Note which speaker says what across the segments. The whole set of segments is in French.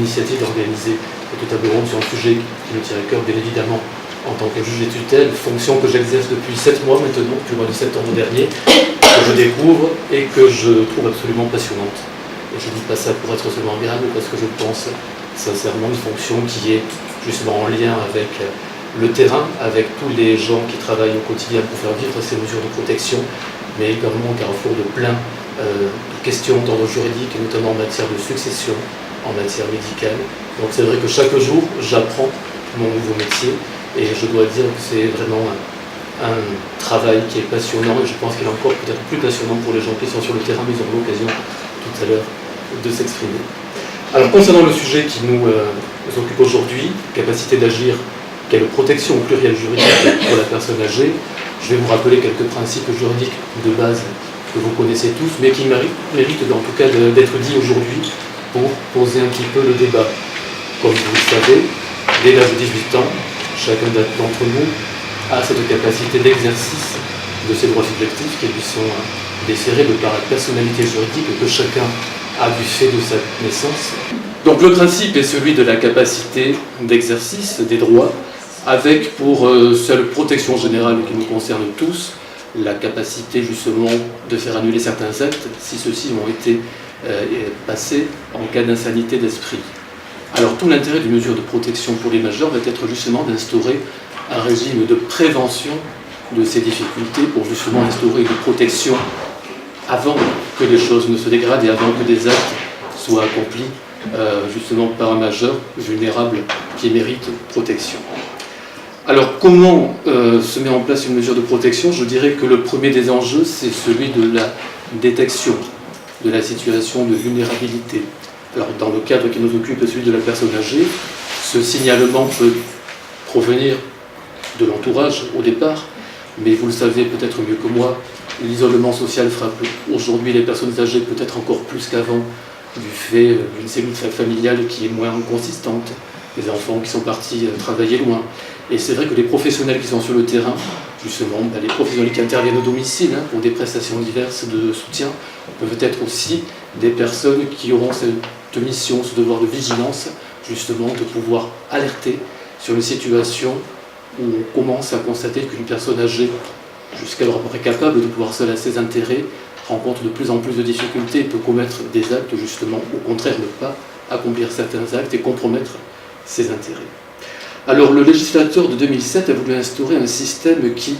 Speaker 1: l'initiative d'organiser cette table ronde sur un sujet qui me tient à cœur, bien évidemment, en tant que juge des tutelles, fonction que j'exerce depuis 7 mois maintenant, depuis le mois de septembre dernier, que je découvre et que je trouve absolument passionnante. Et je ne dis pas ça pour être seulement agréable, parce que je pense sincèrement une fonction qui est justement en lien avec le terrain, avec tous les gens qui travaillent au quotidien pour faire vivre ces mesures de protection, mais également au carrefour de plein de questions d'ordre juridique, et notamment en matière de succession, en matière médicale. Donc c'est vrai que chaque jour, j'apprends mon nouveau métier, et je dois dire que c'est vraiment un travail qui est passionnant, et je pense qu'il est encore peut-être plus passionnant pour les gens qui sont sur le terrain, mais ils auront l'occasion tout à l'heure de s'exprimer. Alors concernant le sujet qui nous occupe aujourd'hui, capacité d'agir, quelle protection au pluriel juridique pour la personne âgée, je vais vous rappeler quelques principes juridiques de base que vous connaissez tous, mais qui méritent en tout cas d'être dit aujourd'hui pour poser un petit peu le débat. Comme vous le savez, dès l'âge de 18 ans, chacun d'entre nous a cette capacité d'exercice de ses droits subjectifs qui lui sont déférés de par la personnalité juridique que chacun a du fait de sa naissance. Donc le principe est celui de la capacité d'exercice des droits, avec pour seule protection générale qui nous concerne tous, la capacité justement de faire annuler certains actes si ceux-ci ont été passés en cas d'insanité d'esprit. Alors tout l'intérêt d'une mesure de protection pour les majeurs va être justement d'instaurer un régime de prévention de ces difficultés pour justement instaurer une protection avant que les choses ne se dégradent et avant que des actes soient accomplis justement par un majeur vulnérable qui mérite protection. Alors comment se met en place une mesure de protection? Je dirais que le premier des enjeux, c'est celui de la détection de la situation de vulnérabilité. Alors dans le cadre qui nous occupe, celui de la personne âgée, ce signalement peut provenir de l'entourage au départ, mais vous le savez peut-être mieux que moi, l'isolement social frappe aujourd'hui les personnes âgées peut-être encore plus qu'avant, du fait d'une cellule familiale qui est moins consistante, des enfants qui sont partis travailler loin. Et c'est vrai que les professionnels qui sont sur le terrain, justement, les professionnels qui interviennent au domicile pour des prestations diverses de soutien, peuvent être aussi des personnes qui auront cette mission, ce devoir de vigilance, justement, de pouvoir alerter sur une situation où on commence à constater qu'une personne âgée, jusqu'alors à peu près capable de pouvoir seule à ses intérêts, rencontre de plus en plus de difficultés et peut commettre des actes, justement, au contraire, ne pas accomplir certains actes et compromettre ses intérêts. Alors le législateur de 2007 a voulu instaurer un système qui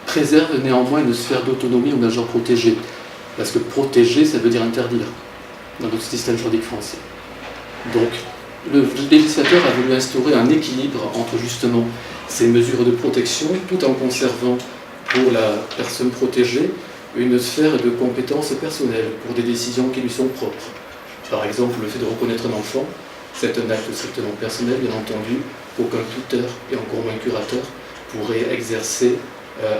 Speaker 1: préserve néanmoins une sphère d'autonomie aux majeurs protégés. Parce que protéger, ça veut dire interdire, dans notre système juridique français. Donc le législateur a voulu instaurer un équilibre entre justement ces mesures de protection, tout en conservant pour la personne protégée une sphère de compétences personnelles pour des décisions qui lui sont propres. Par exemple, le fait de reconnaître un enfant, c'est un acte strictement personnel, bien entendu, qu'aucun tuteur et encore moins curateur pourrait exercer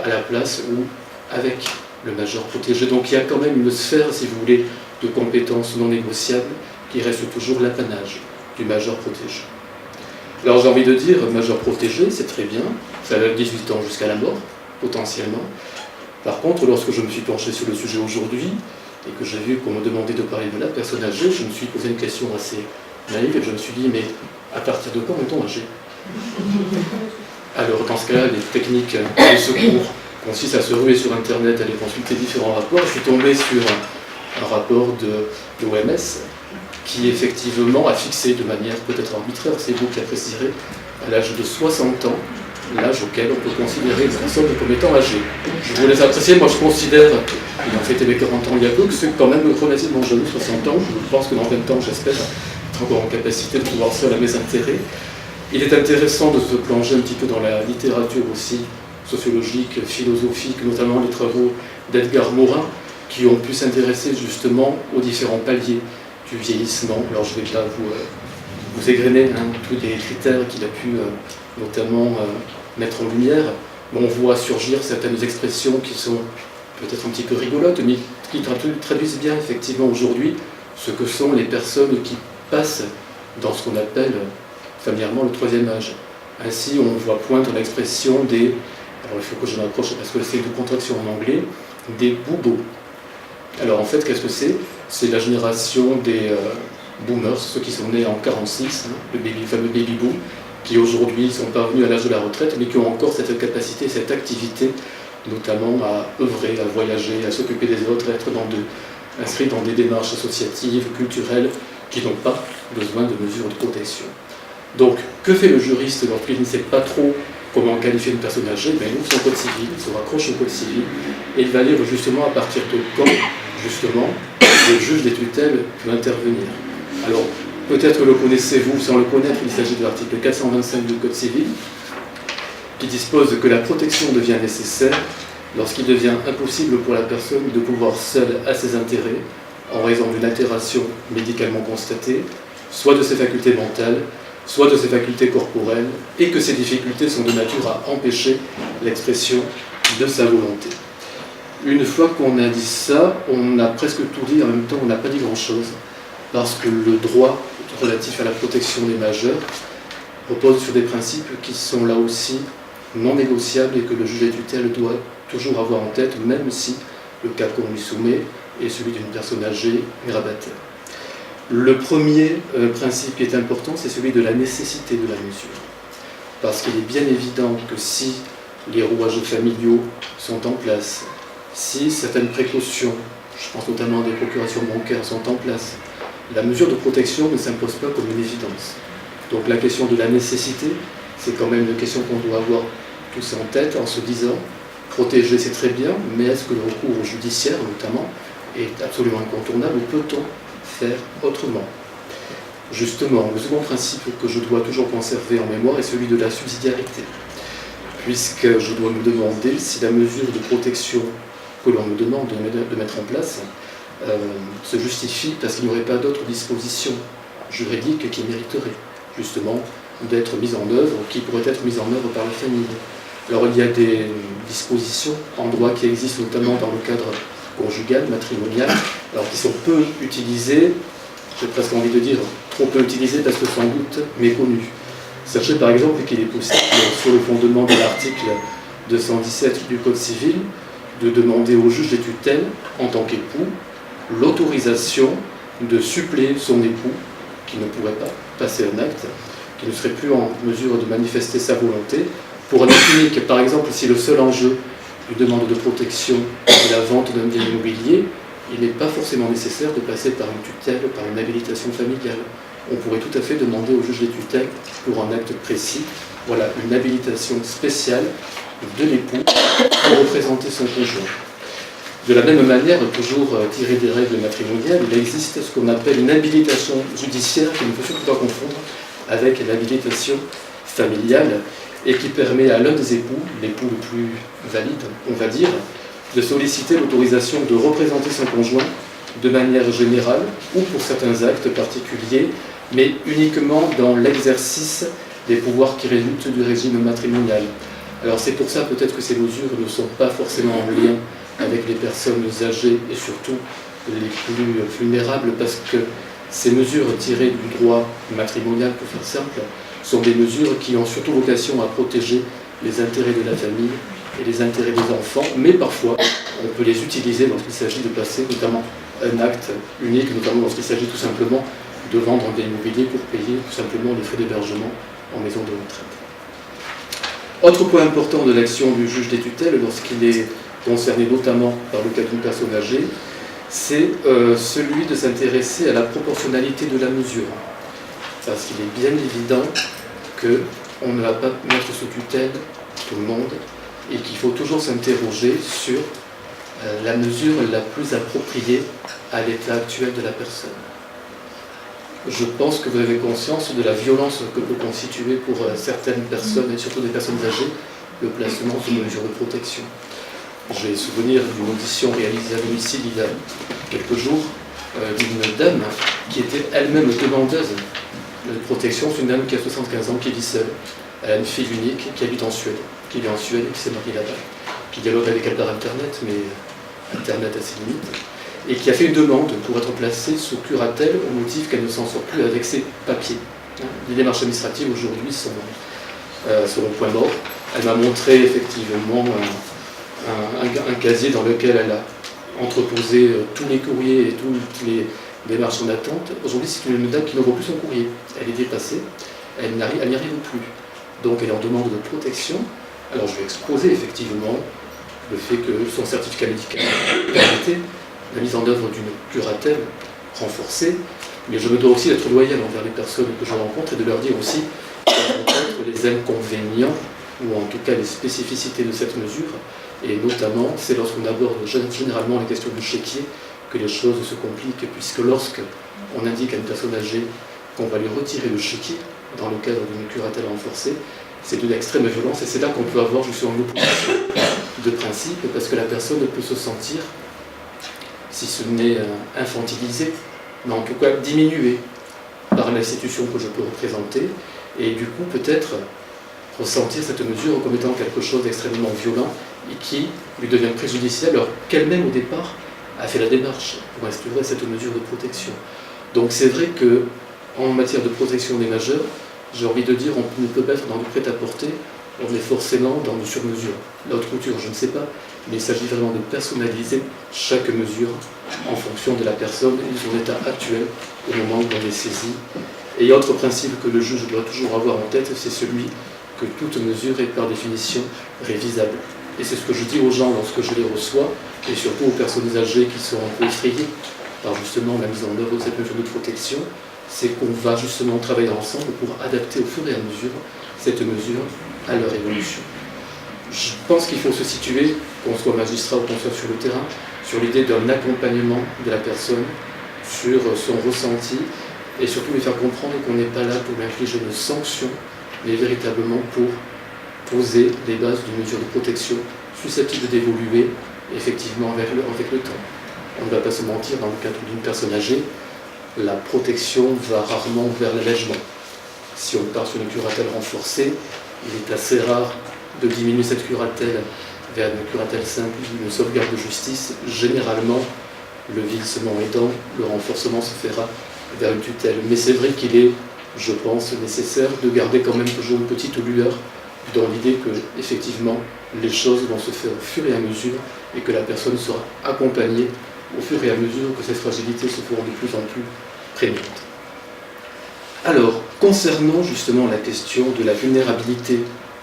Speaker 1: à la place ou avec le majeur protégé. Donc il y a quand même une sphère, si vous voulez, de compétences non négociables qui reste toujours l'apanage du majeur protégé. Alors j'ai envie de dire, majeur protégé, c'est très bien, ça va 18 ans jusqu'à la mort, potentiellement. Par contre, lorsque je me suis penché sur le sujet aujourd'hui, et que j'ai vu qu'on me demandait de parler de la personne âgée, je me suis posé une question assez naïve, et je me suis dit, mais à partir de quand est-on âgé? Alors dans ce cas-là, les techniques de secours consistent à se ruer sur Internet, à aller consulter différents rapports. Je suis tombé sur un rapport de l'OMS qui effectivement a fixé de manière peut-être arbitraire, c'est vous qui apprécierez, à l'âge de 60 ans, l'âge auquel on peut considérer une personne comme étant âgée. Je vous laisse apprécier, moi je considère, ayant fêté mes 40 ans il y a peu, que c'est quand même relativement jeune, 60 ans. Je pense que dans 20 ans, j'espère être encore en capacité de pouvoir seul à mes intérêts. Il est intéressant de se plonger un petit peu dans la littérature aussi, sociologique, philosophique, notamment les travaux d'Edgar Morin, qui ont pu s'intéresser justement aux différents paliers du vieillissement. Alors je vais là vous égrener tous les critères qu'il a pu notamment mettre en lumière. On voit surgir certaines expressions qui sont peut-être un petit peu rigolotes, mais qui traduisent bien effectivement aujourd'hui ce que sont les personnes qui passent dans ce qu'on appelle familièrement le troisième âge. Ainsi, on voit poindre l'expression des, alors il faut que je m'approche parce que c'est une contraction en anglais, des boubos. Alors en fait, qu'est-ce que c'est? C'est la génération des boomers, ceux qui sont nés en 1946, le fameux baby boom, qui aujourd'hui sont parvenus à l'âge de la retraite, mais qui ont encore cette capacité, cette activité, notamment à œuvrer, à voyager, à s'occuper des autres, à être inscrits dans des démarches associatives, culturelles, qui n'ont pas besoin de mesures de protection. Donc, que fait le juriste lorsqu'il ne sait pas trop comment qualifier une personne âgée? Il ouvre son code civil, il se raccroche au code civil, et il va lire justement à partir de quand, justement, le juge des tutelles peut intervenir. Alors, peut-être le connaissez-vous, sans le connaître, il s'agit de l'article 425 du code civil, qui dispose que la protection devient nécessaire lorsqu'il devient impossible pour la personne de pouvoir seule à ses intérêts, en raison d'une altération médicalement constatée, soit de ses facultés mentales, soit de ses facultés corporelles, et que ces difficultés sont de nature à empêcher l'expression de sa volonté. Une fois qu'on a dit ça, on a presque tout dit, en même temps on n'a pas dit grand-chose, parce que le droit relatif à la protection des majeurs repose sur des principes qui sont là aussi non négociables et que le juge des tutelles doit toujours avoir en tête, même si le cas qu'on lui soumet est celui d'une personne âgée grabataire. Le premier principe qui est important, c'est celui de la nécessité de la mesure. Parce qu'il est bien évident que si les rouages familiaux sont en place, si certaines précautions, je pense notamment des procurations bancaires, sont en place, la mesure de protection ne s'impose pas comme une évidence. Donc la question de la nécessité, c'est quand même une question qu'on doit avoir tous en tête en se disant, protéger c'est très bien, mais est-ce que le recours judiciaire notamment est absolument incontournable ou peut-on faire autrement? Justement, le second principe que je dois toujours conserver en mémoire est celui de la subsidiarité, puisque je dois me demander si la mesure de protection que l'on me demande de mettre en place se justifie parce qu'il n'y aurait pas d'autres dispositions juridiques qui mériteraient justement d'être mises en œuvre, qui pourraient être mises en œuvre par la famille. Alors il y a des dispositions en droit qui existent notamment dans le cadre conjugal, matrimonial, alors qui sont peu utilisées, j'ai presque envie de dire trop peu utilisées parce que sans doute méconnues. Sachez par exemple qu'il est possible, sur le fondement de l'article 217 du Code civil, de demander au juge des tutelles, en tant qu'époux, l'autorisation de suppléer son époux, qui ne pourrait pas passer un acte, qui ne serait plus en mesure de manifester sa volonté, pour un acte unique. Par exemple, si le seul enjeu d'une demande de protection est la vente d'un bien immobilier, il n'est pas forcément nécessaire de passer par une tutelle, par une habilitation familiale. On pourrait tout à fait demander au juge des tutelles, pour un acte précis, voilà, une habilitation spéciale de l'époux pour représenter son conjoint. De la même manière, toujours tiré des règles matrimoniales, il existe ce qu'on appelle une habilitation judiciaire qui ne faut surtout pas confondre avec l'habilitation familiale et qui permet à l'un des époux, l'époux le plus valide, on va dire, de solliciter l'autorisation de représenter son conjoint de manière générale ou pour certains actes particuliers, mais uniquement dans l'exercice des pouvoirs qui résultent du régime matrimonial. Alors c'est pour ça peut-être que ces mesures ne sont pas forcément en lien avec les personnes âgées et surtout les plus vulnérables, parce que ces mesures tirées du droit matrimonial, pour faire simple, sont des mesures qui ont surtout vocation à protéger les intérêts de la famille et les intérêts des enfants, mais parfois on peut les utiliser lorsqu'il s'agit de passer notamment un acte unique, notamment lorsqu'il s'agit tout simplement de vendre un bien immobilier pour payer tout simplement les frais d'hébergement en maison de retraite. Autre point important de l'action du juge des tutelles, lorsqu'il est concerné notamment par le cas d'une personne âgée, c'est celui de s'intéresser à la proportionnalité de la mesure. Parce qu'il est bien évident qu'on ne va pas mettre sous tutelle tout le monde et qu'il faut toujours s'interroger sur la mesure la plus appropriée à l'état actuel de la personne. Je pense que vous avez conscience de la violence que peut constituer pour certaines personnes, et surtout des personnes âgées, le placement sous mesure de protection. J'ai souvenir d'une audition réalisée à domicile il y a quelques jours d'une dame qui était elle-même demandeuse de protection. C'est une dame qui a 75 ans, qui vit seule. Elle a une fille unique qui habite en Suède, qui vit en Suède et qui s'est mariée là-bas, qui dialogue avec elle par Internet, mais Internet a ses limites, et qui a fait une demande pour être placée sous curatelle au motif qu'elle ne s'en sort plus avec ses papiers. Les démarches administratives aujourd'hui sont au point mort. Elle m'a montré effectivement un casier dans lequel elle a entreposé tous les courriers et toutes démarche en attente. Aujourd'hui, c'est une dame qui n'envoie plus son courrier. Elle est dépassée, elle n'y arrive plus. Donc elle est en demande de protection. Alors je vais exposer effectivement le fait que son certificat médical permettait la mise en œuvre d'une curatelle renforcée, mais je me dois aussi d'être loyal envers les personnes que je rencontre et de leur dire aussi les inconvénients ou en tout cas les spécificités de cette mesure, et notamment c'est lorsqu'on aborde généralement les questions du chéquier que les choses se compliquent, puisque lorsqu'on indique à une personne âgée qu'on va lui retirer le chéquier dans le cadre d'une curatelle renforcée, c'est d'une extrême violence, et c'est là qu'on peut avoir justement une opposition de principe, parce que la personne peut se sentir, si ce n'est infantilisée, mais en tout cas diminuée par l'institution que je peux représenter, et du coup peut-être ressentir cette mesure comme étant quelque chose d'extrêmement violent et qui lui devient préjudiciable, alors qu'elle-même au départ a fait la démarche pour instaurer cette mesure de protection. Donc c'est vrai qu'en matière de protection des majeurs, j'ai envie de dire, on ne peut pas être dans du prêt-à-porter, on est forcément dans du sur-mesure. La haute couture, je ne sais pas, mais il s'agit vraiment de personnaliser chaque mesure en fonction de la personne et de son état actuel au moment où on est saisi. Et autre principe que le juge doit toujours avoir en tête, c'est celui que toute mesure est par définition révisable. Et c'est ce que je dis aux gens lorsque je les reçois, et surtout aux personnes âgées qui sont un peu effrayées par justement la mise en œuvre de cette mesure de protection, c'est qu'on va justement travailler ensemble pour adapter au fur et à mesure cette mesure à leur évolution. Je pense qu'il faut se situer, qu'on soit magistrat ou qu'on soit sur le terrain, sur l'idée d'un accompagnement de la personne, sur son ressenti, et surtout lui faire comprendre qu'on n'est pas là pour lui infliger une sanction, mais véritablement pour poser les bases d'une mesure de protection susceptible d'évoluer effectivement avec le temps. On ne va pas se mentir, dans le cadre d'une personne âgée, la protection va rarement vers l'allègement. Si on part sur une curatelle renforcée, il est assez rare de diminuer cette curatelle vers une curatelle simple, une sauvegarde de justice. Généralement, le vieillissement aidant, le renforcement se fera vers une tutelle. Mais c'est vrai qu'il est, je pense, nécessaire de garder quand même toujours une petite lueur dans l'idée que, effectivement, les choses vont se faire au fur et à mesure et que la personne sera accompagnée au fur et à mesure que ces fragilités se feront de plus en plus prégnantes. Alors, concernant justement la question de la vulnérabilité,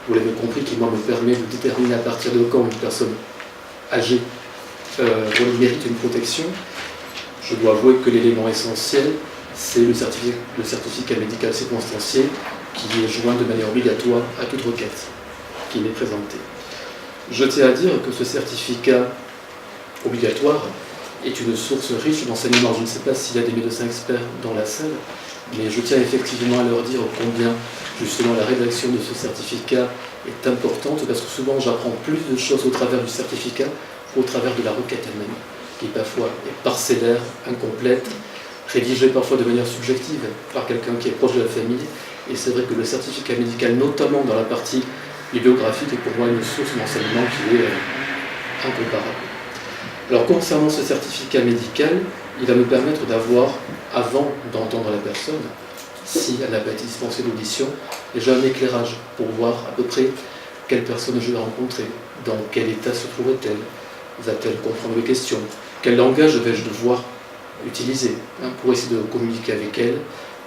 Speaker 1: vous l'avez compris, qui moi me permet de déterminer à partir de quand une personne âgée mérite une protection, je dois avouer que l'élément essentiel, c'est le certificat médical circonstancié qui est joint de manière obligatoire à toute requête qui m'est présentée. Je tiens à dire que ce certificat obligatoire est une source riche d'enseignement. Je ne sais pas s'il y a des médecins experts dans la salle, mais je tiens effectivement à leur dire combien justement la rédaction de ce certificat est importante, parce que souvent j'apprends plus de choses au travers du certificat qu'au travers de la requête elle-même, qui parfois est parcellaire, incomplète, rédigée parfois de manière subjective par quelqu'un qui est proche de la famille. Et c'est vrai que le certificat médical, notamment dans la partie bibliographique, est pour moi une source d'enseignement qui est incomparable. Alors concernant ce certificat médical, il va me permettre d'avoir, avant d'entendre la personne, si elle n'a pas été dispensée d'audition, déjà un éclairage pour voir à peu près quelle personne je vais rencontrer, dans quel état se trouve-t-elle, va-t-elle comprendre les questions, quel langage vais-je devoir utiliser pour essayer de communiquer avec elle,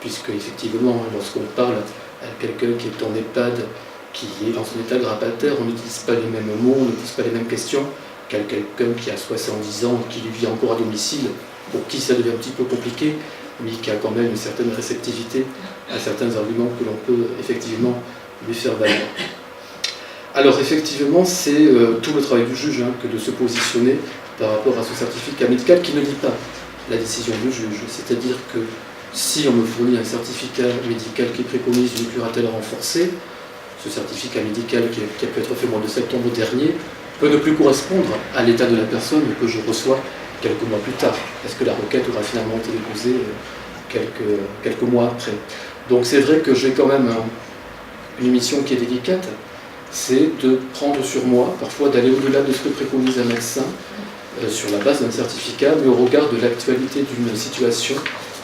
Speaker 1: puisque effectivement, lorsqu'on parle à quelqu'un qui est en EHPAD, qui est dans son état grabataire, on n'utilise pas les mêmes mots, on n'utilise pas les mêmes questions qu'à quelqu'un qui a 70 ans, qui vit encore à domicile, pour qui ça devient un petit peu compliqué, mais qui a quand même une certaine réceptivité à certains arguments que l'on peut effectivement lui faire valoir. Alors effectivement, c'est tout le travail du juge que de se positionner par rapport à ce certificat médical qui ne dit pas la décision du juge. C'est-à-dire que si on me fournit un certificat médical qui préconise une curatelle renforcée, ce certificat médical qui a pu être fait au mois de septembre dernier peut ne plus correspondre à l'état de la personne que je reçois quelques mois plus tard, parce que la requête aura finalement été déposée quelques mois après. Donc c'est vrai que j'ai quand même une mission qui est délicate, c'est de prendre sur moi, parfois d'aller au-delà de ce que préconise un médecin, sur la base d'un certificat, mais au regard de l'actualité d'une situation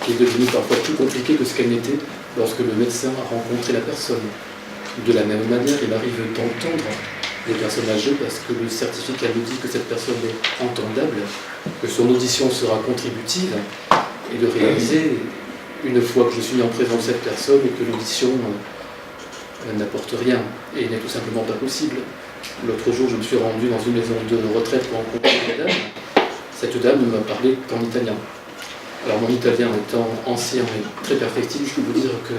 Speaker 1: qui est devenue parfois plus compliquée que ce qu'elle n'était lorsque le médecin a rencontré la personne. De la même manière, il arrive d'entendre des personnes âgées parce que le certificat nous dit que cette personne est entendable, que son audition sera contributive, et de réaliser, une fois que je suis mis en présence de cette personne, et que l'audition n'apporte rien et n'est tout simplement pas possible. L'autre jour, je me suis rendu dans une maison de retraite pour rencontrer une dame. Cette dame ne m'a parlé qu'en italien. Alors mon italien étant ancien et très perfectible, je peux vous dire que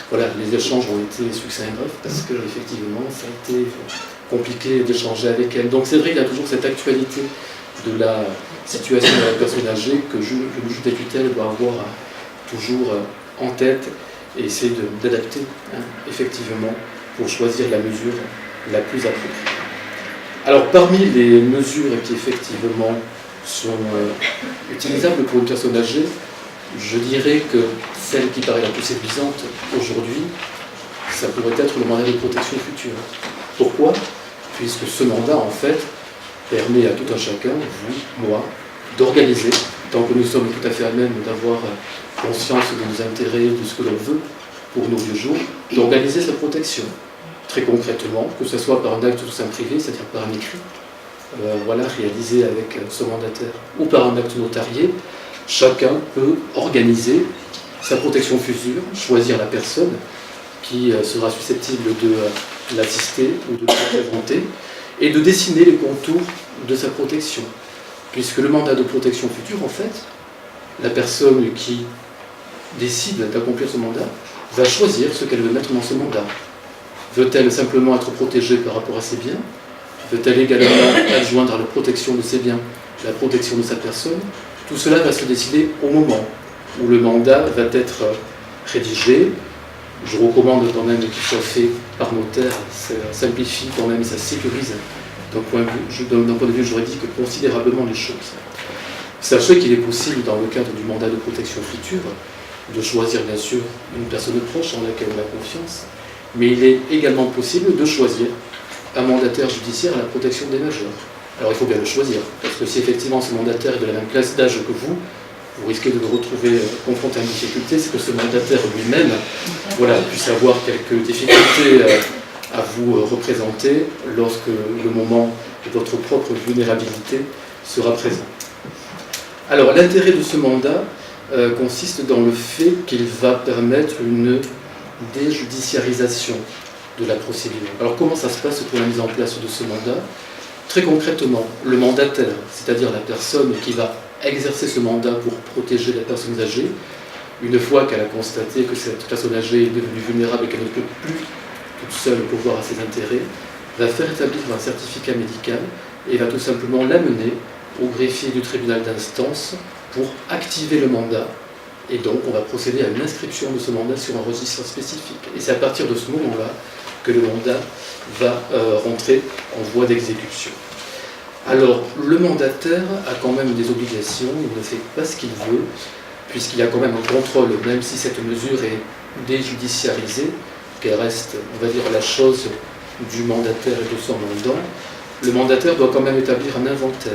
Speaker 1: voilà, les échanges ont été succincts et brefs parce que effectivement ça a été compliqué d'échanger avec elle. Donc c'est vrai qu'il y a toujours cette actualité de la situation de la personne âgée que le juge des tutelles doit avoir toujours en tête et essayer d'adapter effectivement pour choisir la mesure la plus appropriée. Alors parmi les mesures qui effectivement sont utilisables pour une personne âgée, je dirais que celle qui paraît la plus séduisante aujourd'hui, ça pourrait être le mandat de protection future. Pourquoi ? Puisque ce mandat, en fait, permet à tout un chacun, vous, moi, d'organiser, tant que nous sommes tout à fait à même d'avoir conscience de nos intérêts, de ce que l'on veut pour nos vieux jours, d'organiser sa protection. Très concrètement, que ce soit par un acte tout simple privé, c'est-à-dire par un écrit, réalisé avec ce mandataire, ou par un acte notarié, chacun peut organiser sa protection future, choisir la personne qui sera susceptible de l'assister ou de le représenter, et de dessiner les contours de sa protection. Puisque le mandat de protection future, en fait, la personne qui décide d'accomplir ce mandat va choisir ce qu'elle veut mettre dans ce mandat. Veut-elle simplement être protégée par rapport à ses biens ? Veut-elle également adjoindre à la protection de ses biens la protection de sa personne ? Tout cela va se décider au moment où le mandat va être rédigé. Je recommande quand même qu'il soit fait par notaire, ça simplifie quand même, ça sécurise d'un point de vue juridique considérablement les choses. Sachez qu'il est possible, dans le cadre du mandat de protection future, de choisir bien sûr une personne proche en laquelle on a confiance, mais il est également possible de choisir un mandataire judiciaire à la protection des majeurs. Alors il faut bien le choisir, parce que si effectivement ce mandataire est de la même classe d'âge que vous risquez de vous retrouver confronté à une difficulté, c'est que ce mandataire lui-même puisse avoir quelques difficultés à vous représenter lorsque le moment de votre propre vulnérabilité sera présent. Alors l'intérêt de ce mandat consiste dans le fait qu'il va permettre une déjudiciarisation de la procédure. Alors comment ça se passe pour la mise en place de ce mandat ? Très concrètement, le mandataire, c'est-à-dire la personne qui va exercer ce mandat pour protéger les personnes âgées, une fois qu'elle a constaté que cette personne âgée est devenue vulnérable et qu'elle ne peut plus toute seule pourvoir à ses intérêts, va faire établir un certificat médical et va tout simplement l'amener au greffier du tribunal d'instance pour activer le mandat. Et donc on va procéder à une inscription de ce mandat sur un registre spécifique. Et c'est à partir de ce moment-là que le mandat va rentrer en voie d'exécution. Alors, le mandataire a quand même des obligations, il ne fait pas ce qu'il veut, puisqu'il y a quand même un contrôle, même si cette mesure est déjudiciarisée, qu'elle reste, on va dire, la chose du mandataire et de son mandant. Le mandataire doit quand même établir un inventaire.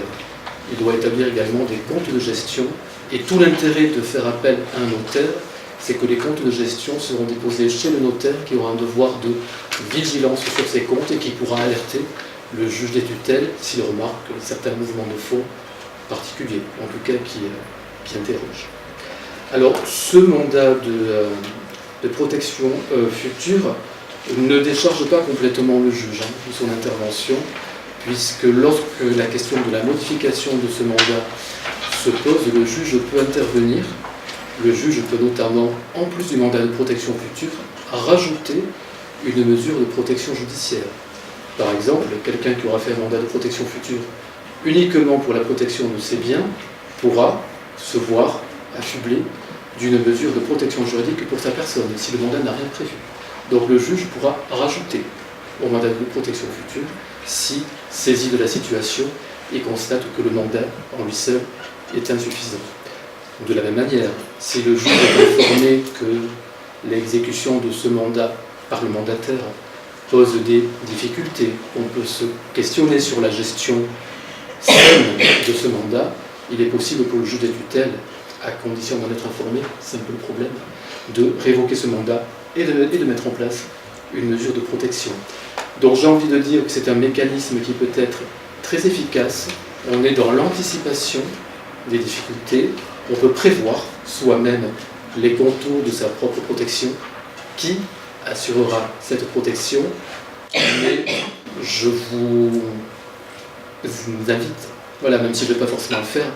Speaker 1: Il doit établir également des comptes de gestion, et tout l'intérêt de faire appel à un notaire, c'est que les comptes de gestion seront déposés chez le notaire qui aura un devoir de vigilance sur ces comptes et qui pourra alerter le juge des tutelles s'il remarque certains mouvements de fonds particuliers, en tout cas qui interrogent. Alors, ce mandat de protection future ne décharge pas complètement le juge de son intervention, puisque lorsque la question de la modification de ce mandat se pose, le juge peut intervenir. Le juge peut notamment, en plus du mandat de protection future, rajouter une mesure de protection judiciaire. Par exemple, quelqu'un qui aura fait un mandat de protection future uniquement pour la protection de ses biens pourra se voir affublé d'une mesure de protection juridique pour sa personne, si le mandat n'a rien prévu. Donc le juge pourra rajouter au mandat de protection future si saisi de la situation et constate que le mandat en lui seul est insuffisant. De la même manière, si le juge est informé que l'exécution de ce mandat par le mandataire pose des difficultés, on peut se questionner sur la gestion saine de ce mandat, il est possible pour le juge des tutelles, à condition d'en être informé, c'est un peu le problème, de révoquer ce mandat et de mettre en place une mesure de protection. Donc j'ai envie de dire que c'est un mécanisme qui peut être très efficace. On est dans l'anticipation des difficultés, On peut prévoir soi-même les contours de sa propre protection. Qui assurera cette protection? Mais je vous invite, voilà, même si je ne vais pas forcément le faire,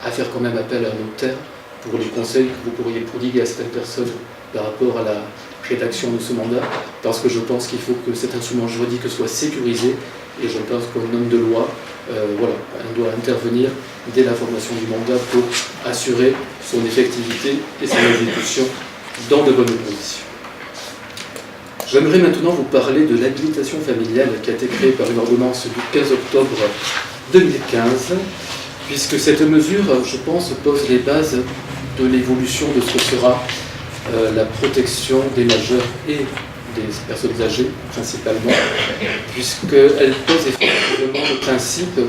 Speaker 1: à faire quand même appel à un notaire pour les conseils que vous pourriez prodiguer à certaines personnes par rapport à la rédaction de ce mandat, parce que je pense qu'il faut que cet instrument juridique soit sécurisé, et je pense qu'un homme de loi, on doit intervenir dès la formation du mandat pour assurer son effectivité et son exécution dans de bonnes conditions. J'aimerais maintenant vous parler de l'habilitation familiale qui a été créée par une ordonnance du 15 octobre 2015, puisque cette mesure, je pense, pose les bases de l'évolution de ce que sera la protection des majeurs et des personnes âgées, principalement, puisqu'elle pose effectivement le principe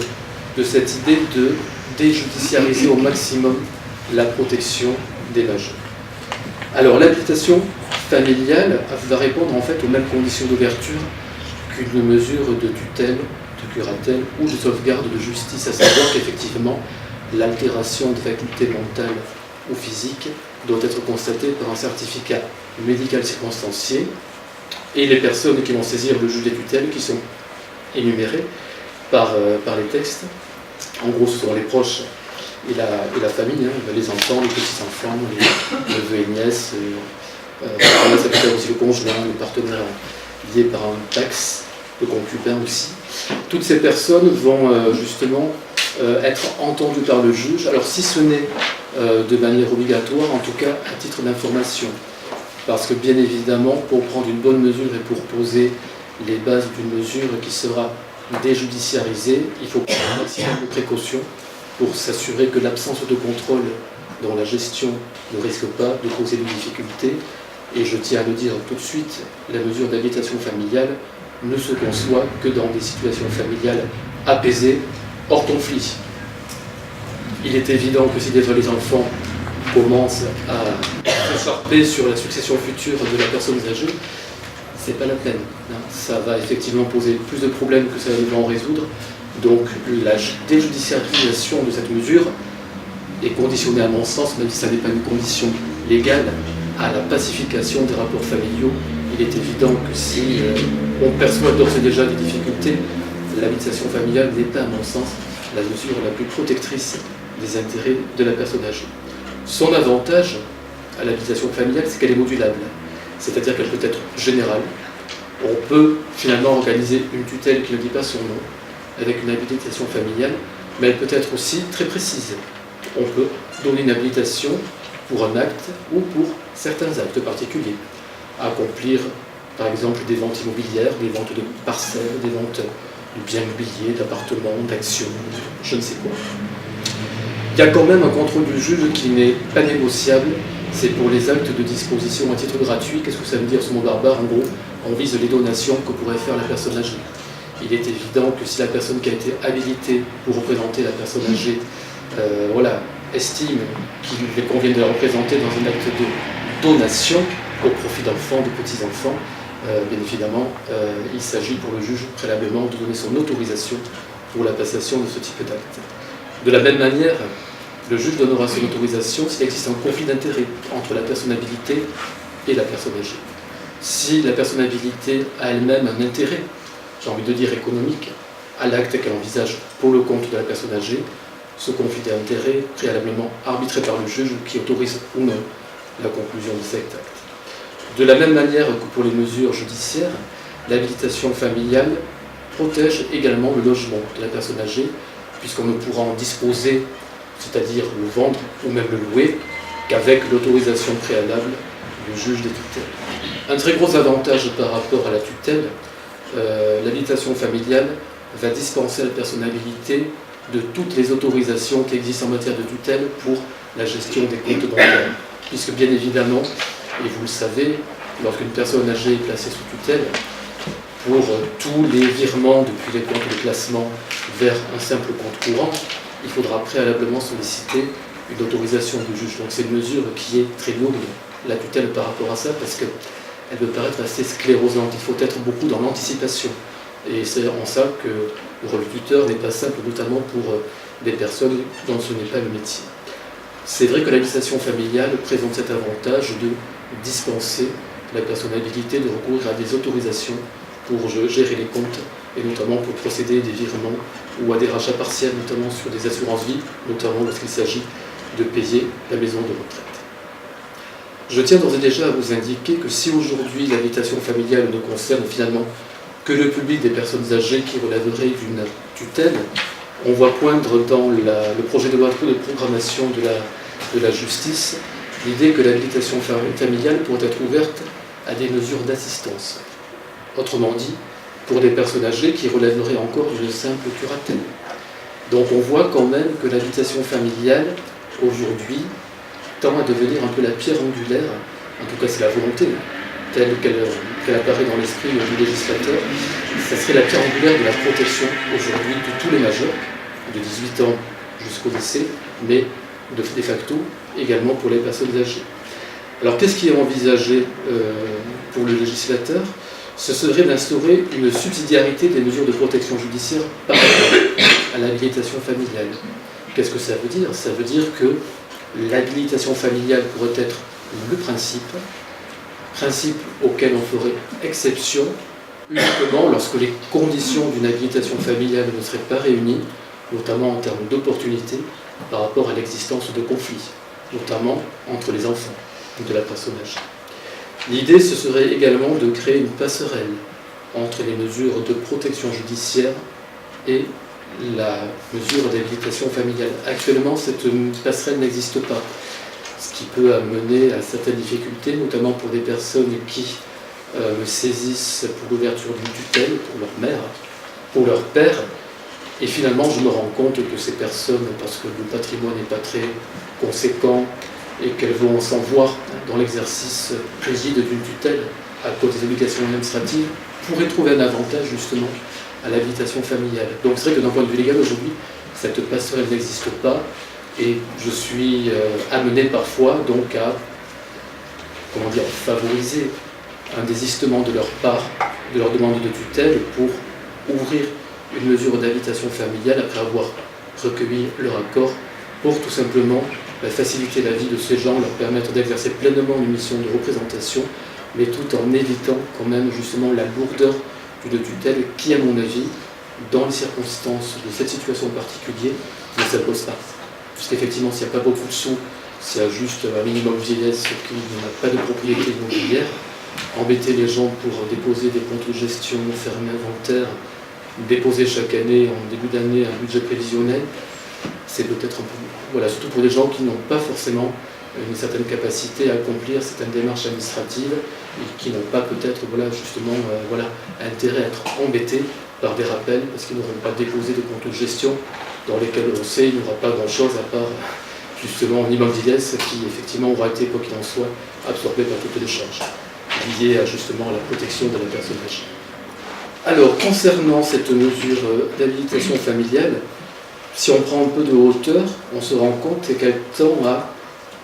Speaker 1: de cette idée de déjudiciariser au maximum la protection des majeurs. Alors, l'habilitation familiale va répondre en fait aux mêmes conditions d'ouverture qu'une mesure de tutelle, de curatelle ou de sauvegarde de justice, à savoir qu'effectivement, l'altération de facultés mentales ou physiques doit être constatée par un certificat médical circonstancié, et les personnes qui vont saisir le juge des tutelles qui sont énumérées par les textes. En gros, ce sont les proches et la famille, les enfants, les petits-enfants, les neveux et nièces, ça peut être aussi le conjoint, le partenaire lié par un taxe, le concubin aussi. Toutes ces personnes vont justement être entendues par le juge, alors si ce n'est de manière obligatoire, en tout cas à titre d'information. Parce que bien évidemment, pour prendre une bonne mesure et pour poser les bases d'une mesure qui sera déjudiciarisée, il faut prendre un maximum de précautions pour s'assurer que l'absence de contrôle dans la gestion ne risque pas de causer des difficultés. Et je tiens à le dire tout de suite, la mesure d'habilitation familiale ne se conçoit que dans des situations familiales apaisées, hors conflit. Il est évident que si déjà les enfants commencent à s'écharper sur la succession future de la personne âgée, c'est pas la peine. Ça va effectivement poser plus de problèmes que ça va en résoudre. Donc la déjudiciarisation de cette mesure est conditionnée à mon sens, même si ça n'est pas une condition légale, à la pacification des rapports familiaux. Il est évident que si on perçoit d'ores et déjà des difficultés, l'habilitation familiale n'est pas, à mon sens, la mesure la plus protectrice des intérêts de la personne âgée. Son avantage à l'habilitation familiale, c'est qu'elle est modulable, c'est-à-dire qu'elle peut être générale. On peut finalement organiser une tutelle qui ne dit pas son nom avec une habilitation familiale, mais elle peut être aussi très précise. On peut donner une habilitation pour un acte ou pour certains actes particuliers. Accomplir, par exemple, des ventes immobilières, des ventes de parcelles, des ventes de biens immobiliers, d'appartements, d'actions, je ne sais quoi. Il y a quand même un contrôle du juge qui n'est pas négociable, c'est pour les actes de disposition à titre gratuit. Qu'est-ce que ça veut dire ce mot barbare? En gros, on vise les donations que pourrait faire la personne âgée. Il est évident que si la personne qui a été habilitée pour représenter la personne âgée estime qu'il lui convient de la représenter dans un acte de donation au profit d'enfants, de petits-enfants, bien évidemment, il s'agit pour le juge préalablement de donner son autorisation pour la passation de ce type d'acte. De la même manière, le juge donnera son autorisation s'il existe un conflit d'intérêts entre la personne habilitée et la personne âgée. Si la personne habilitée a elle-même un intérêt, j'ai envie de dire économique, à l'acte qu'elle envisage pour le compte de la personne âgée, ce conflit d'intérêts préalablement arbitré par le juge qui autorise ou non la conclusion de cet acte. De la même manière que pour les mesures judiciaires, l'habilitation familiale protège également le logement de la personne âgée, puisqu'on ne pourra en disposer, c'est-à-dire le vendre ou même le louer, qu'avec l'autorisation préalable du juge des tutelles. Un très gros avantage par rapport à la tutelle, l'habilitation familiale va dispenser la personne habilitée de toutes les autorisations qui existent en matière de tutelle pour la gestion des comptes bancaires. Puisque bien évidemment, et vous le savez, lorsqu'une personne âgée est placée sous tutelle, pour tous les virements depuis les comptes de placement vers un simple compte courant, il faudra préalablement solliciter une autorisation du juge. Donc c'est une mesure qui est très lourde, la tutelle par rapport à ça, parce qu'elle peut paraître assez sclérosante. Il faut être beaucoup dans l'anticipation. Et c'est en ça que le rôle du tuteur n'est pas simple, notamment pour des personnes dont ce n'est pas le métier. C'est vrai que l'habitation familiale présente cet avantage de dispenser la personne habilitée de recourir à des autorisations pour gérer les comptes et notamment pour procéder à des virements ou à des rachats partiels, notamment sur des assurances vie, notamment lorsqu'il s'agit de payer la maison de retraite. Je tiens d'ores et déjà à vous indiquer que si aujourd'hui l'habitation familiale ne concerne finalement que le public des personnes âgées qui relèveraient d'une tutelle, on voit poindre dans le projet de loi de programmation de la justice l'idée que l'habilitation familiale pourrait être ouverte à des mesures d'assistance. Autrement dit, pour des personnes âgées qui relèveraient encore d'une simple curatelle. Donc on voit quand même que l'habitation familiale, aujourd'hui, tend à devenir un peu la pierre angulaire, en tout cas c'est la volonté, telle qu'elle apparaît dans l'esprit du législateur, ça serait la pierre angulaire de la protection aujourd'hui de tous les majeurs, de 18 ans jusqu'au décès, mais de facto également pour les personnes âgées. Alors qu'est-ce qui est envisagé pour le législateur? Ce serait d'instaurer une subsidiarité des mesures de protection judiciaire par rapport à l'habilitation familiale. Qu'est-ce que ça veut dire? Ça veut dire que l'habilitation familiale pourrait être le principe auquel on ferait exception uniquement lorsque les conditions d'une habilitation familiale ne seraient pas réunies, notamment en termes d'opportunité par rapport à l'existence de conflits, notamment entre les enfants de la personne âgée. L'idée, ce serait également de créer une passerelle entre les mesures de protection judiciaire et la mesure d'habilitation familiale. Actuellement, cette passerelle n'existe pas, ce qui peut amener à certaines difficultés, notamment pour des personnes qui me saisissent pour l'ouverture d'une tutelle, pour leur mère, pour leur père, et finalement je me rends compte que ces personnes, parce que le patrimoine n'est pas très conséquent, et qu'elles vont s'en voir dans l'exercice rigide d'une tutelle à cause des obligations administratives, pourraient trouver un avantage justement à l'habilitation familiale. Donc c'est vrai que d'un point de vue légal aujourd'hui, cette passerelle n'existe pas et je suis amené parfois donc à favoriser un désistement de leur part de leur demande de tutelle pour ouvrir une mesure d'habilitation familiale après avoir recueilli leur accord pour tout simplement faciliter la vie de ces gens, leur permettre d'exercer pleinement une mission de représentation, mais tout en évitant quand même justement la lourdeur d'une tutelle qui, à mon avis, dans les circonstances de cette situation particulière, ne s'impose pas. Puisqu'effectivement, s'il n'y a pas beaucoup de sous, s'il y a juste un minimum vieillesse qui n'a pas de propriété immobilière, embêter les gens pour déposer des comptes de gestion, faire un inventaire, déposer chaque année, en début d'année, un budget prévisionnel, c'est peut-être un peu... Voilà, surtout pour des gens qui n'ont pas forcément une certaine capacité à accomplir certaines démarches administratives et qui n'ont pas peut-être intérêt à être embêtés par des rappels parce qu'ils n'auront pas déposé de compte de gestion dans lesquels on sait qu'il n'y aura pas grand-chose à part justement un minimum vieillesse qui effectivement aura été, quoi qu'il en soit, absorbé par toutes les charges liées à justement la protection de la personne âgée. Alors, concernant cette mesure d'habilitation familiale, si on prend un peu de hauteur, on se rend compte qu'elle tend à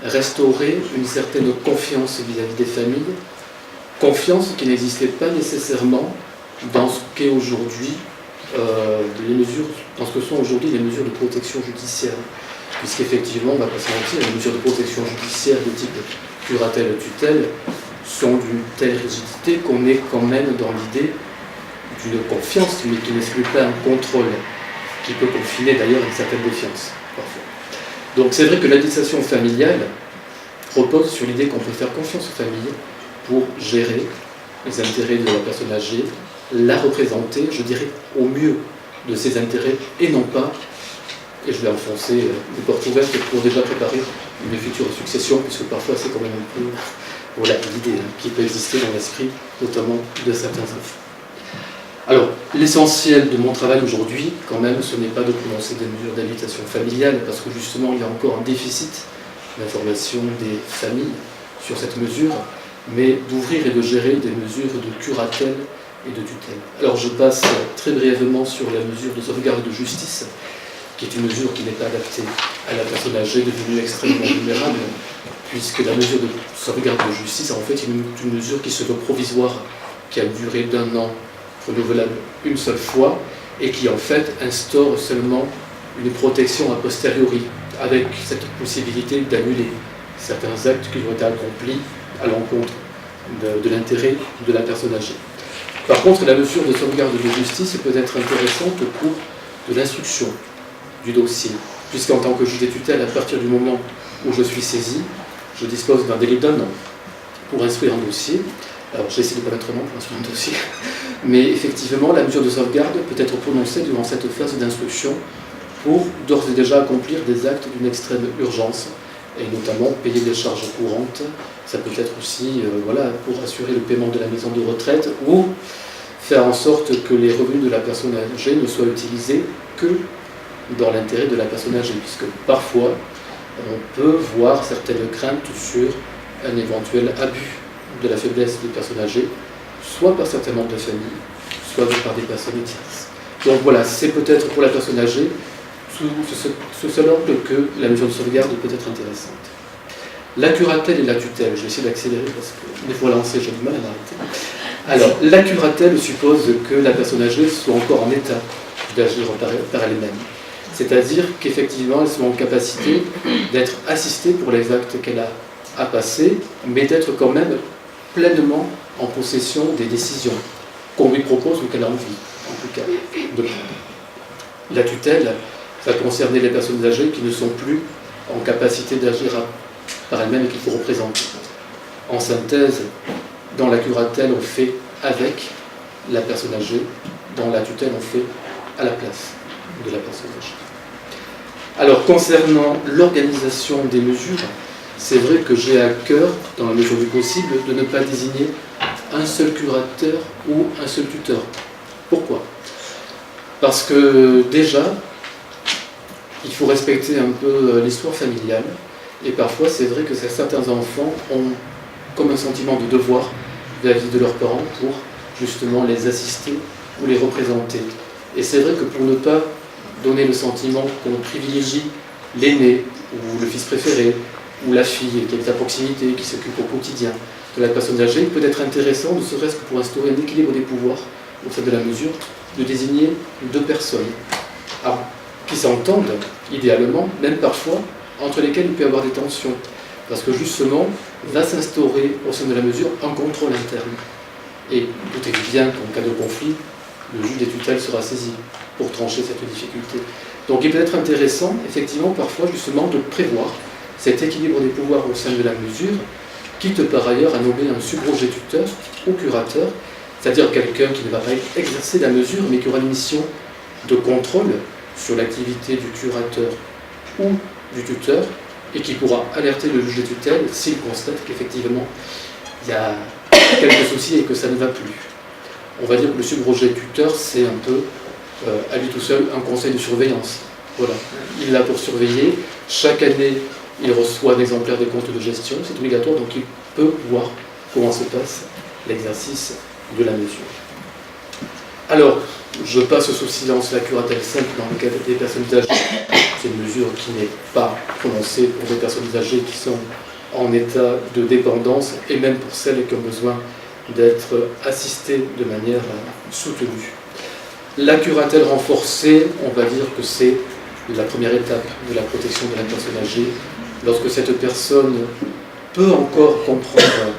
Speaker 1: restaurer une certaine confiance vis-à-vis des familles, confiance qui n'existait pas nécessairement dans ce qu'est aujourd'hui dans ce que sont aujourd'hui les mesures de protection judiciaire. Puisqu'effectivement, on ne va pas se mentir, les mesures de protection judiciaire de type curatelle tutelle sont d'une telle rigidité qu'on est quand même dans l'idée d'une confiance, mais qui n'exclut pas un contrôle, qui peut confiner d'ailleurs une certaine défiance, parfois. Donc c'est vrai que l'habilitation familiale repose sur l'idée qu'on peut faire confiance aux familles pour gérer les intérêts de la personne âgée, la représenter, je dirais, au mieux de ses intérêts, et non pas, et je vais enfoncer des portes ouvertes pour déjà préparer une future succession, puisque parfois c'est quand même un peu l'idée qui peut exister dans l'esprit, notamment de certains enfants. Alors, l'essentiel de mon travail aujourd'hui, quand même, ce n'est pas de prononcer des mesures d'habilitation familiale, parce que justement, il y a encore un déficit d'information des familles sur cette mesure, mais d'ouvrir et de gérer des mesures de curatelle et de tutelle. Alors, je passe très brièvement sur la mesure de sauvegarde de justice, qui est une mesure qui n'est pas adaptée à la personne âgée devenue extrêmement vulnérable, puisque la mesure de sauvegarde de justice, en fait, est une mesure qui se veut provisoire, qui a une durée d'1 an, renouvelable une seule fois, et qui en fait instaure seulement une protection a posteriori, avec cette possibilité d'annuler certains actes qui ont été accomplis à l'encontre de l'intérêt de la personne âgée. Par contre, la mesure de sauvegarde de justice peut être intéressante au cours de l'instruction du dossier, puisqu'en tant que juge des tutelles, à partir du moment où je suis saisi, je dispose d'un délai d'1 an pour instruire un dossier. Alors, j'ai essayé de ne pas mettre un an pour instruire un dossier, mais effectivement, la mesure de sauvegarde peut être prononcée durant cette phase d'instruction pour d'ores et déjà accomplir des actes d'une extrême urgence, et notamment payer des charges courantes. Ça peut être aussi pour assurer le paiement de la maison de retraite ou faire en sorte que les revenus de la personne âgée ne soient utilisés que dans l'intérêt de la personne âgée, puisque parfois on peut voir certaines craintes sur un éventuel abus de la faiblesse des personnes âgées, soit par certains membres de famille, soit par des personnes tierces. Donc voilà, c'est peut-être pour la personne âgée sous seul angle que la mesure de sauvegarde peut être intéressante. La curatelle et la tutelle, je vais essayer d'accélérer parce que des fois lancé, j'ai du mal à m'arrêter. Alors, la curatelle suppose que la personne âgée soit encore en état d'agir par elle-même. C'est-à-dire qu'effectivement, elles sont en capacité d'être assistées pour les actes qu'elle a à passer, mais d'être quand même pleinement en possession des décisions qu'on lui propose ou qu'elle a envie, en tout cas, de prendre. La tutelle, ça concernait les personnes âgées qui ne sont plus en capacité d'agir par elles-mêmes et qu'il faut représenter. En synthèse, dans la curatelle, on fait avec la personne âgée, dans la tutelle, on fait à la place de la personne âgée. Alors, concernant l'organisation des mesures, c'est vrai que j'ai à cœur, dans la mesure du possible, de ne pas désigner un seul curateur ou un seul tuteur. Pourquoi ? Parce que déjà, il faut respecter un peu l'histoire familiale, et parfois c'est vrai que certains enfants ont comme un sentiment de devoir vis-à-vis de leurs parents pour justement les assister ou les représenter. Et c'est vrai que pour ne pas donner le sentiment qu'on privilégie l'aîné, ou le fils préféré, ou la fille qui est à proximité, qui s'occupe au quotidien de la personne âgée, il peut être intéressant, ne serait-ce que pour instaurer un équilibre des pouvoirs au sein de la mesure, de désigner 2 personnes qui s'entendent, idéalement, même parfois, entre lesquelles il peut y avoir des tensions. Parce que justement, va s'instaurer au sein de la mesure un contrôle interne. Et tout est bien qu'en cas de conflit, le juge des tutelles sera saisi pour trancher cette difficulté. Donc il peut être intéressant, effectivement, parfois, justement, de prévoir cet équilibre des pouvoirs au sein de la mesure, quitte par ailleurs à nommer un subrogé tuteur ou curateur, c'est-à-dire quelqu'un qui ne va pas exercer la mesure, mais qui aura une mission de contrôle sur l'activité du curateur ou du tuteur, et qui pourra alerter le juge des tutelles s'il constate qu'effectivement il y a quelques soucis et que ça ne va plus. On va dire que le subrogé tuteur, c'est un peu, à lui tout seul, un conseil de surveillance. Voilà. Il est là pour surveiller. Chaque année, il reçoit un exemplaire des comptes de gestion, c'est obligatoire, donc il peut voir comment se passe l'exercice de la mesure. Alors, je passe sous silence la curatelle simple dans le cas des personnes âgées. C'est une mesure qui n'est pas prononcée pour des personnes âgées qui sont en état de dépendance et même pour celles qui ont besoin d'être assistées de manière soutenue. La curatelle renforcée, on va dire que c'est la première étape de la protection de la personne âgée, lorsque cette personne peut encore comprendre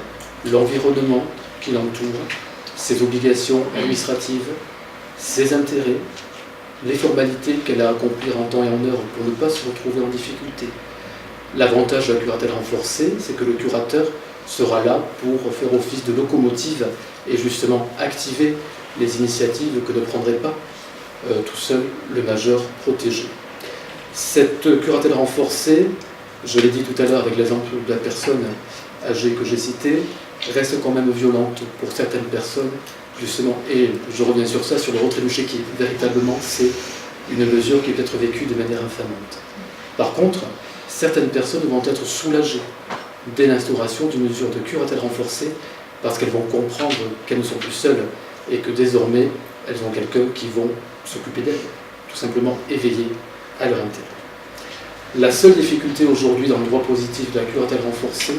Speaker 1: l'environnement qui l'entoure, ses obligations administratives, ses intérêts, les formalités qu'elle a à accomplir en temps et en heure pour ne pas se retrouver en difficulté. L'avantage de la curatelle renforcée, c'est que le curateur sera là pour faire office de locomotive et justement activer les initiatives que ne prendrait pas tout seul le majeur protégé. Cette curatelle renforcée, je l'ai dit tout à l'heure avec l'exemple de la personne âgée que j'ai citée, reste quand même violente pour certaines personnes, justement, et je reviens sur ça, sur le retrait du chéquier. Véritablement, c'est une mesure qui peut être vécue de manière infamante. Par contre, certaines personnes vont être soulagées dès l'instauration d'une mesure de curatelle renforcée parce qu'elles vont comprendre qu'elles ne sont plus seules et que désormais, elles ont quelqu'un qui va s'occuper d'elles, tout simplement éveiller à leur intérêt. La seule difficulté aujourd'hui dans le droit positif de la curatelle renforcée,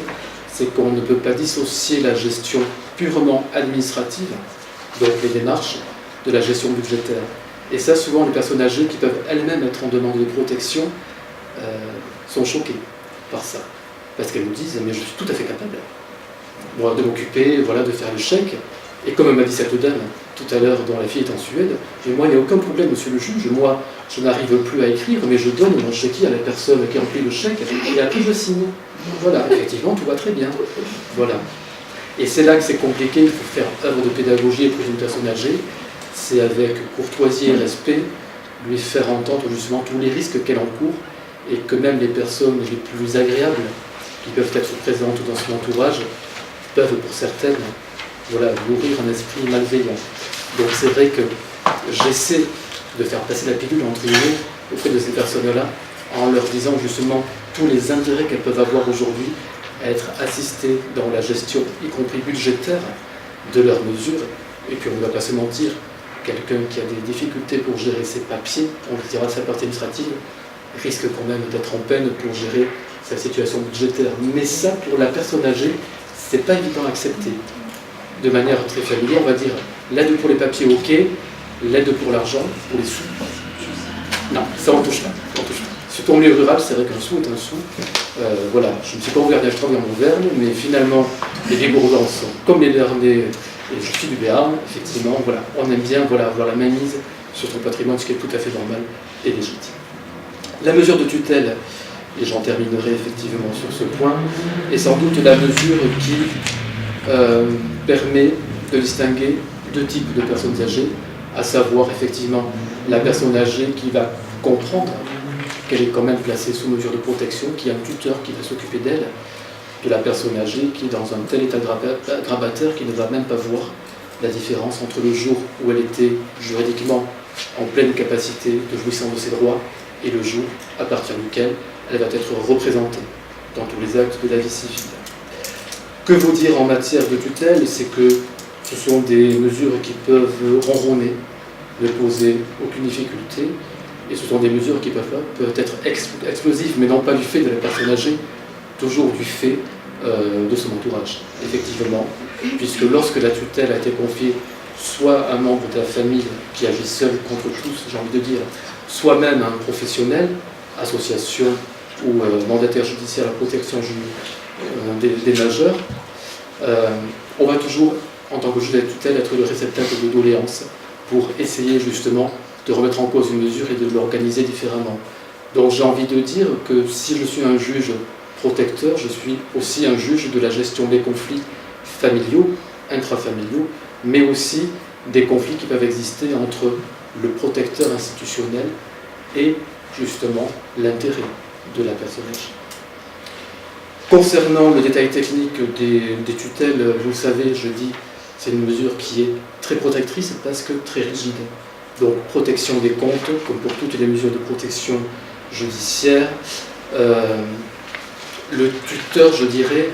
Speaker 1: c'est qu'on ne peut pas dissocier la gestion purement administrative, donc les démarches, de la gestion budgétaire. Et ça, souvent, les personnes âgées qui peuvent elles-mêmes être en demande de protection
Speaker 2: sont choquées par ça. Parce qu'elles nous disent, mais je suis tout à fait capable, moi, de m'occuper, voilà, de faire le chèque. Et comme m'a dit cette dame tout à l'heure, dont la fille est en Suède, mais moi, il n'y a aucun problème, monsieur le juge, moi, je n'arrive plus à écrire, mais je donne mon chéquier à la personne qui remplit le chèque, et après je signe. Voilà, effectivement, tout va très bien. Voilà. Et c'est là que c'est compliqué, il faut faire œuvre de pédagogie pour une personne âgée, c'est avec courtoisie et respect, lui faire entendre justement tous les risques qu'elle encourt, et que même les personnes les plus agréables, qui peuvent être présentes dans son entourage, peuvent pour certaines, voilà, nourrir un esprit malveillant. Donc c'est vrai que j'essaie de faire passer la pilule entre guillemets auprès de ces personnes-là, en leur disant justement tous les intérêts qu'elles peuvent avoir aujourd'hui à être assistées dans la gestion, y compris budgétaire, de leurs mesures. Et puis on ne va pas se mentir, quelqu'un qui a des difficultés pour gérer ses papiers, on le dira de sa partie administrative, risque quand même d'être en peine pour gérer sa situation budgétaire. Mais ça, pour la personne âgée, c'est pas évident à accepter. De manière très familière, on va dire l'aide pour les papiers, ok, l'aide pour l'argent, pour les sous. Non, ça on touche pas. Surtout en milieu rural, c'est vrai qu'un sou est un sou. Voilà, je ne suis pas ouvert d'acheter vers mon verbe, mais finalement, les Ligourdans sont comme les Bernais, et je suis du Béarn, effectivement, voilà, on aime bien voilà, avoir la mainmise sur son patrimoine, ce qui est tout à fait normal et légitime. La mesure de tutelle, et j'en terminerai effectivement sur ce point, est sans doute la mesure qui permet de distinguer deux types de personnes âgées, à savoir effectivement la personne âgée qui va comprendre qu'elle est quand même placée sous mesure de protection, qui a un tuteur qui va s'occuper d'elle, de la personne âgée qui est dans un tel état grabataire qu'il ne va même pas voir la différence entre le jour où elle était juridiquement en pleine capacité de jouissance de ses droits et le jour à partir duquel elle va être représentée dans tous les actes de la vie civile. Que vous dire en matière de tutelle? C'est que ce sont des mesures qui peuvent ronronner, ne poser aucune difficulté, et ce sont des mesures qui peuvent être explosives, mais non pas du fait de la personne âgée, toujours du fait de son entourage, effectivement, puisque lorsque la tutelle a été confiée soit à un membre de la famille qui agit seul contre tous, j'ai envie de dire, soit même à un professionnel, association ou mandataire judiciaire à la protection des majeurs, on va toujours, en tant que juge de la tutelle, être le réceptacle de doléances pour essayer justement de remettre en cause une mesure et de l'organiser différemment. Donc j'ai envie de dire que si je suis un juge protecteur, je suis aussi un juge de la gestion des conflits familiaux, intrafamiliaux, mais aussi des conflits qui peuvent exister entre le protecteur institutionnel et justement l'intérêt de la personne âgée. Concernant le détail technique des tutelles, vous le savez, je dis, c'est une mesure qui est très protectrice parce que très rigide. Donc protection des comptes, comme pour toutes les mesures de protection judiciaire. Le tuteur, je dirais,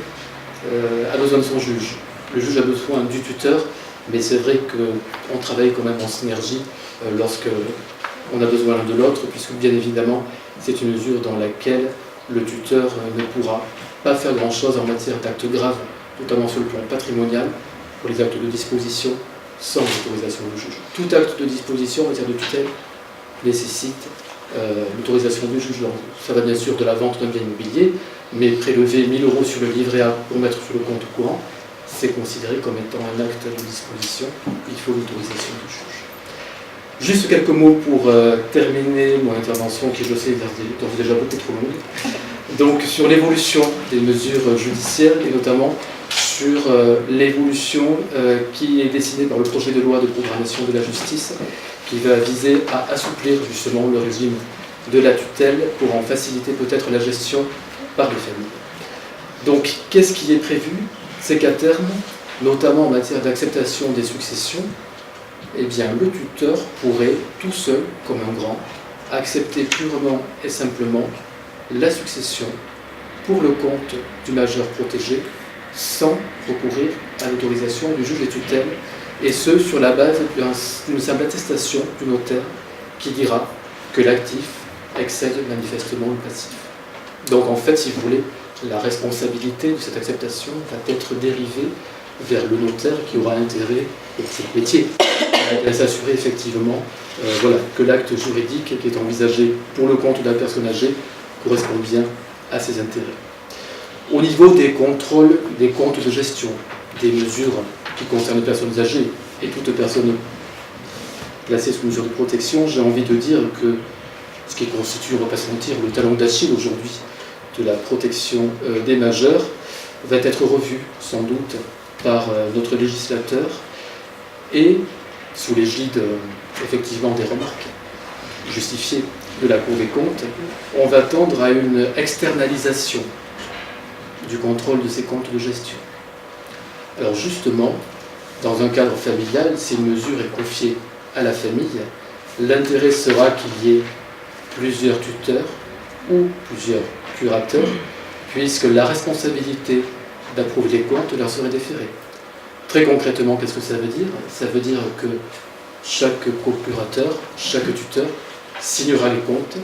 Speaker 2: a besoin de son juge. Le juge a besoin du tuteur, mais c'est vrai qu'on travaille quand même en synergie lorsque on a besoin l'un de l'autre, puisque bien évidemment, c'est une mesure dans laquelle le tuteur ne pourra pas faire grand-chose en matière d'actes graves, notamment sur le plan patrimonial, pour les actes de disposition, sans l'autorisation du juge. Tout acte de disposition en matière de tutelle nécessite l'autorisation du juge. Ça va bien sûr de la vente d'un bien immobilier, mais prélever 1 000 € sur le livret A pour mettre sur le compte courant, c'est considéré comme étant un acte de disposition. Il faut l'autorisation du juge. Juste quelques mots pour terminer mon intervention, qui je sais est déjà beaucoup trop longue. Donc sur l'évolution des mesures judiciaires et notamment sur l'évolution qui est dessinée par le projet de loi de programmation de la justice, qui va viser à assouplir justement le régime de la tutelle pour en faciliter peut-être la gestion par les familles. Donc qu'est-ce qui est prévu? C'est qu'à terme, notamment en matière d'acceptation des successions, eh bien, le tuteur pourrait, tout seul, comme un grand, accepter purement et simplement la succession pour le compte du majeur protégé, sans recourir à l'autorisation du juge des tutelles, et ce, sur la base d'une simple attestation du notaire qui dira que l'actif excède manifestement le passif. Donc en fait, si vous voulez, la responsabilité de cette acceptation va être dérivée vers le notaire qui aura intérêt, et c'est le métier, à s'assurer effectivement voilà, que l'acte juridique qui est envisagé pour le compte de la personne âgée correspond bien à ses intérêts. Au niveau des contrôles, des comptes de gestion, des mesures qui concernent les personnes âgées et toute personne placée sous mesure de protection, j'ai envie de dire que ce qui constitue, on ne va pas se mentir, le talon d'Achille aujourd'hui de la protection des majeurs va être revu sans doute par notre législateur et sous l'égide effectivement des remarques justifiées de la Cour des comptes, on va tendre à une externalisation du contrôle de ces comptes de gestion. Alors justement, dans un cadre familial, si une mesure est confiée à la famille, l'intérêt sera qu'il y ait plusieurs tuteurs ou plusieurs curateurs, puisque la responsabilité d'approuver les comptes leur serait déférée. Très concrètement, qu'est-ce que ça veut dire? Ça veut dire que chaque procurateur, chaque tuteur signera les comptes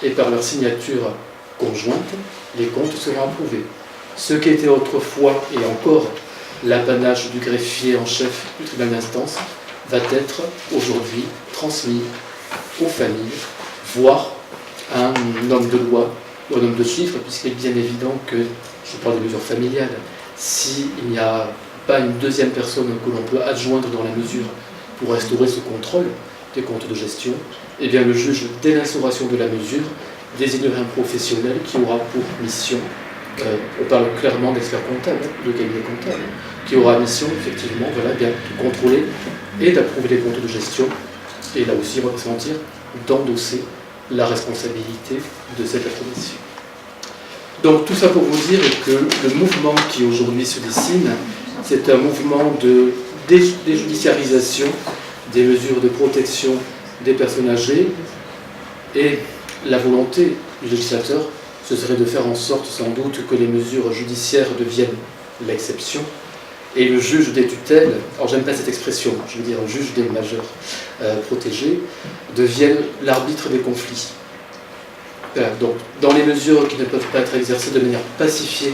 Speaker 2: et par leur signature conjointe, les comptes seront approuvés. Ce qui était autrefois et encore l'apanage du greffier en chef du tribunal d'instance va être aujourd'hui transmis aux familles, voire à un homme de loi ou un homme de chiffres, puisqu'il est bien évident que, je parle des mesures familiales, s'il n'y a pas une deuxième personne que l'on peut adjoindre dans la mesure pour instaurer ce contrôle des comptes de gestion, eh bien le juge, dès l'instauration de la mesure, désignerait un professionnel qui aura pour mission, on parle clairement d'expert comptable, de cabinet comptable, qui aura mission effectivement bien, de contrôler et d'approuver les comptes de gestion, et là aussi, on va pas se mentir, d'endosser la responsabilité de cette approbation. Donc tout ça pour vous dire que le mouvement qui aujourd'hui se dessine, c'est un mouvement de déjudiciarisation des mesures de protection des personnes âgées, et la volonté du législateur, ce serait de faire en sorte sans doute que les mesures judiciaires deviennent l'exception, et le juge des tutelles, alors j'aime pas cette expression, je veux dire le juge des majeurs protégés, devienne l'arbitre des conflits. Voilà, donc dans les mesures qui ne peuvent pas être exercées de manière pacifiée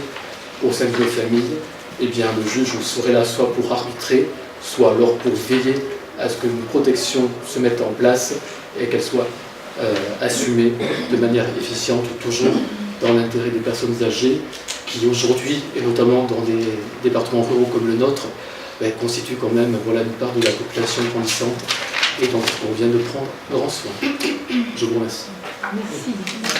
Speaker 2: au sein des familles, eh bien le juge serait là soit pour arbitrer, soit alors pour veiller à ce qu'une protection se mette en place et qu'elle soit assumée de manière efficiente, toujours dans l'intérêt des personnes âgées, qui aujourd'hui, et notamment dans des départements ruraux comme le nôtre, constituent quand même une part de la population grandissante et donc on vient de prendre grand soin. Je vous remercie.
Speaker 3: Merci.